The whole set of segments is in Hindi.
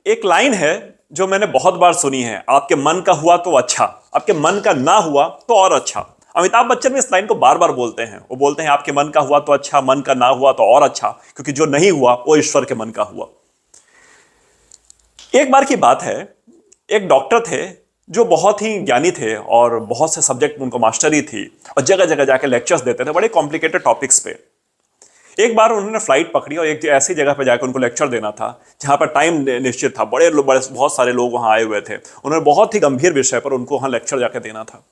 एक लाइन है जो मैंने बहुत बार सुनी है, आपके मन का हुआ तो अच्छा, आपके मन का ना हुआ तो और अच्छा। अमिताभ बच्चन भी इस लाइन को बार बार बोलते हैं। वो बोलते हैं आपके मन का हुआ तो अच्छा, मन का ना हुआ तो और अच्छा, क्योंकि जो नहीं हुआ वो ईश्वर के मन का हुआ। एक बार की बात है, एक डॉक्टर थे जो बहुत ही ज्ञानी थे और बहुत से सब्जेक्ट में उनको मास्टरी थी और जगह जगह जाकर लेक्चर्स देते थे बड़े कॉम्प्लिकेटेड टॉपिक्स पे। एक बार उन्होंने फ्लाइट पकड़ी और एक ऐसी जगह पर जाकर उनको लेक्चर देना था जहां पर टाइम निश्चित था, बड़े बहुत सारे लोग वहां आए हुए थे। उन्होंने बहुत ही गंभीर विषय पर उनको वहां लेक्चर जाकर देना था।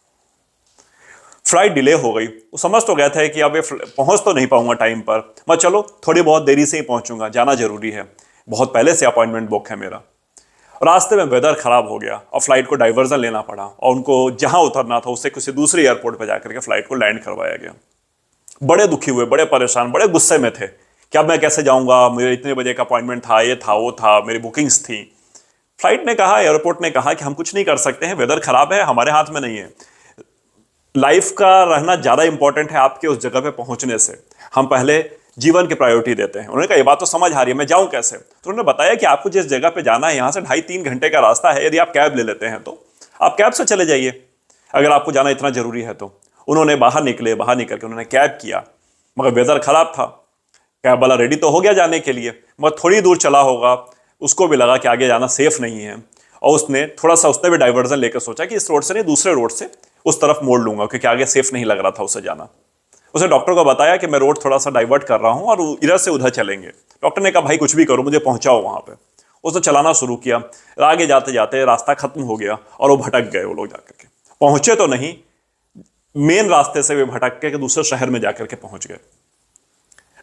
फ्लाइट डिले हो गई। वो समझ तो गया था कि अब ये पहुंच तो नहीं पाऊंगा टाइम पर, मैं चलो थोड़ी बहुत देरी से ही पहुंचूंगा, जाना जरूरी है, बहुत पहले से अपॉइंटमेंट बुक है मेरा। रास्ते में वेदर खराब हो गया और फ्लाइट को डाइवर्जन लेना पड़ा और उनको जहां उतरना था उससे किसी दूसरे एयरपोर्ट पर जाकर के फ्लाइट को लैंड करवाया गया। बड़े दुखी हुए, बड़े परेशान, बड़े गुस्से में थे कि अब मैं कैसे जाऊंगा, मेरे इतने बजे का अपॉइंटमेंट था, ये था वो था, मेरी बुकिंग्स थी। फ्लाइट ने कहा, एयरपोर्ट ने कहा कि हम कुछ नहीं कर सकते हैं, वेदर खराब है, हमारे हाथ में नहीं है। लाइफ का रहना ज्यादा इंपॉर्टेंट है आपके उस जगह पे पहुंचने से। हम पहले जीवन की प्रायोरिटी देते हैं। उन्होंने कहा ये बात तो समझ आ रही है, मैं जाऊं कैसे? तो उन्होंने बताया कि आपको जिस जगह पे जाना है यहां से 2.5-3 घंटे का रास्ता है, यदि आप कैब ले लेते हैं तो आप कैब से चले जाइए, अगर आपको जाना इतना जरूरी है तो। उन्होंने बाहर निकले, बाहर निकल के उन्होंने कैब किया, मगर वेदर खराब था। कैब वाला रेडी तो हो गया जाने के लिए, मगर थोड़ी दूर चला होगा, उसको भी लगा कि आगे जाना सेफ नहीं है और उसने भी डाइवर्जन लेकर सोचा कि इस रोड से नहीं, दूसरे रोड से उस तरफ मोड़ लूंगा, क्योंकि आगे सेफ नहीं लग रहा था उसे जाना। उसे डॉक्टर को बताया कि मैं रोड थोड़ा सा डाइवर्ट कर रहा हूं और इधर से उधर चलेंगे। डॉक्टर ने कहा भाई कुछ भी करो, मुझे पहुंचाओ वहां पे। उसने चलाना शुरू किया। आगे जाते जाते रास्ता खत्म हो गया और वो भटक गए। वो लोग जाकर के पहुंचे तो नहीं, मेन रास्ते से वे भटक के दूसरे शहर में जाकर के पहुंच गए।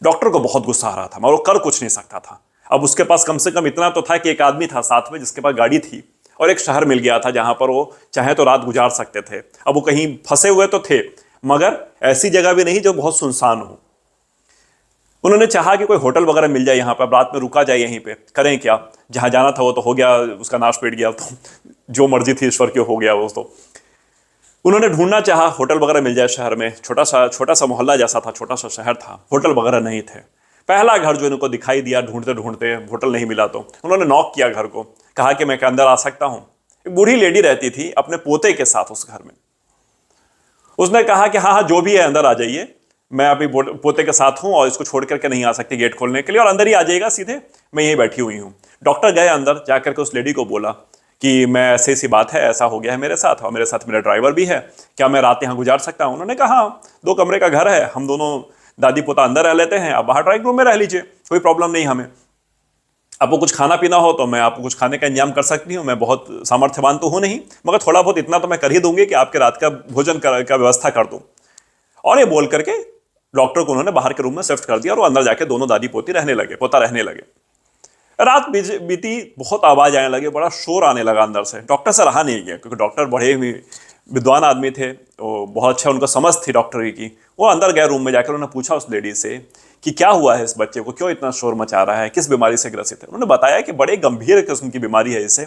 डॉक्टर को बहुत गुस्सा आ रहा था, मगर वो कर कुछ नहीं सकता था। अब उसके पास कम से कम इतना तो था कि एक आदमी था साथ में जिसके पास गाड़ी थी और एक शहर मिल गया था जहां पर वो चाहे तो रात गुजार सकते थे। अब वो कहीं फंसे हुए तो थे, मगर ऐसी जगह भी नहीं जो बहुत सुनसान हो। उन्होंने चाहा कि कोई होटल वगैरह मिल जाए यहां पर, रात में रुका जाए यहीं पे, करें क्या, जहां जाना था वो तो हो गया, उसका नाश पेट गया, तो जो मर्जी थी ईश्वर की हो गया वो तो। उन्होंने ढूंढना चाहा होटल वगैरह मिल जाए शहर में, छोटा सा मोहल्ला जैसा था, छोटा सा शहर था, होटल वगैरह नहीं थे। पहला घर जो इनको दिखाई दिया, ढूंढते ढूंढते होटल नहीं मिला तो उन्होंने नॉक किया घर को, कहा कि मैं अंदर आ सकता हूं। एक बूढ़ी लेडी रहती थी अपने पोते के साथ उस घर में। उसने कहा कि हाँ हाँ जो भी है अंदर आ जाइए, मैं अभी पोते के साथ हूं और इसको छोड़ करके नहीं आ सकती गेट खोलने के लिए, और अंदर ही आ जाइएगा सीधे, मैं यहीं बैठी हुई हूं। डॉक्टर गए अंदर, जाकर के उस लेडी को बोला कि मैं ऐसी ऐसी बात है, ऐसा हो गया है मेरे साथ और मेरे साथ मेरा ड्राइवर भी है, क्या मैं रात यहाँ गुजार सकता हूँ? उन्होंने कहा हाँ, 2 कमरे का घर है, हम दोनों दादी पोता अंदर रह लेते हैं, आप बाहर ड्राइंग रूम में रह लीजिए, कोई प्रॉब्लम नहीं हमें। आपको कुछ खाना पीना हो तो मैं आपको कुछ खाने का इंतजाम कर सकती हूँ, मैं बहुत सामर्थ्यवान तो हूँ नहीं, मगर थोड़ा बहुत इतना तो मैं कर ही दूंगी कि आपके रात का भोजन का व्यवस्था कर दूँ। और ये बोल करके डॉक्टर को उन्होंने बाहर के रूम में शिफ्ट कर दिया और वो अंदर जाके दोनों दादी पोता रहने लगे। रात बीती, बहुत आवाज आने लगी, बड़ा शोर आने लगा अंदर से। डॉक्टर से रहा नहीं गया, क्योंकि डॉक्टर बड़े ही विद्वान आदमी थे, वो बहुत अच्छा उनको समझ थी डॉक्टरी की। वो अंदर गए रूम में जाकर, उन्होंने पूछा उस लेडी से कि क्या हुआ है इस बच्चे को, क्यों इतना शोर मचा रहा है, किस बीमारी से ग्रसित है? उन्होंने बताया कि बड़े गंभीर किस्म की बीमारी है इसे,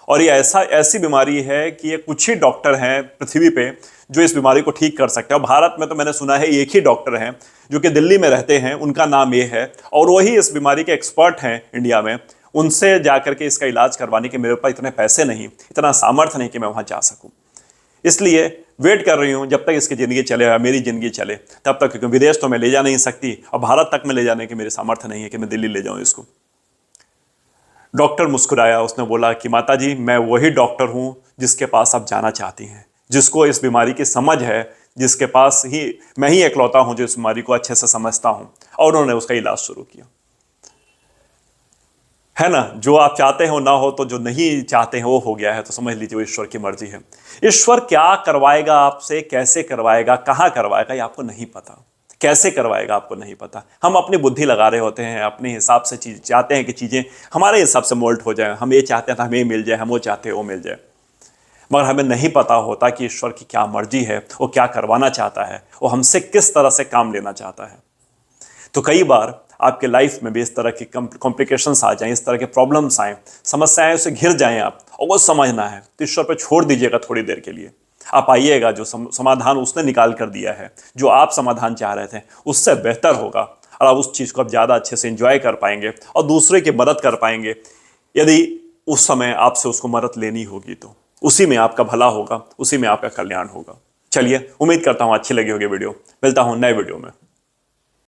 और ये ऐसी बीमारी है कि ये कुछ ही डॉक्टर हैं पृथ्वी पे जो इस बीमारी को ठीक कर सकते हैं। और भारत में तो मैंने सुना है एक ही डॉक्टर हैं जो कि दिल्ली में रहते हैं, उनका नाम ये है, और वही इस बीमारी के एक्सपर्ट हैं इंडिया में। उनसे जाकर के इसका इलाज करवाने के मेरे पास इतने पैसे नहीं, इतना सामर्थ्य नहीं कि मैं वहां जा सकूं, इसलिए वेट कर रही हूं जब तक इसकी जिंदगी चले, मेरी जिंदगी चले तब तक, क्योंकि विदेश तो मैं ले जा नहीं सकती और भारत तक में ले जाने की मेरी सामर्थ्य नहीं है कि मैं दिल्ली ले जाऊं इसको। डॉक्टर मुस्कुराया, उसने बोला कि माता जी, मैं वही डॉक्टर हूं जिसके पास आप जाना चाहती हैं, जिसको इस बीमारी की समझ है, जिसके पास ही मैं ही इकलौता हूं जो इस बीमारी को अच्छे से समझता हूं। और उन्होंने उसका इलाज शुरू किया। है ना, जो आप चाहते हो ना हो, तो जो नहीं चाहते हैं वो हो गया है, तो समझ लीजिए वो ईश्वर की मर्जी है। ईश्वर क्या करवाएगा आपसे, कैसे करवाएगा, कहां करवाएगा, ये आपको नहीं पता। कैसे करवाएगा आपको नहीं पता। हम अपनी बुद्धि लगा रहे होते हैं, अपने हिसाब से चीज चाहते हैं कि चीजें हमारे हिसाब से मोल्ड हो जाए। हम ये चाहते हैं तो हमें मिल जाए, हम वो चाहते हैं वो मिल जाए, मगर हमें नहीं पता होता कि ईश्वर की क्या मर्जी है, वो क्या करवाना चाहता है, वो हमसे किस तरह से काम लेना चाहता है। तो कई बार आपके लाइफ में भी इस तरह की कॉम्प्लिकेशंस आ जाएं, इस तरह के प्रॉब्लम्स आए, समस्याएं उसे घिर जाएं आप, और वो समझना है तो ईश्वर पे छोड़ दीजिएगा थोड़ी देर के लिए। आप आइएगा, जो समाधान उसने निकाल कर दिया है, जो आप समाधान चाह रहे थे उससे बेहतर होगा, और आप उस चीज़ को आप ज़्यादा अच्छे से एंजॉय कर पाएंगे और दूसरे की मदद कर पाएंगे। यदि उस समय आपसे उसको मदद लेनी होगी, तो उसी में आपका भला होगा, उसी में आपका कल्याण होगा। चलिए, उम्मीद करता हूं अच्छी लगी होगी वीडियो। मिलता हूं नए वीडियो में।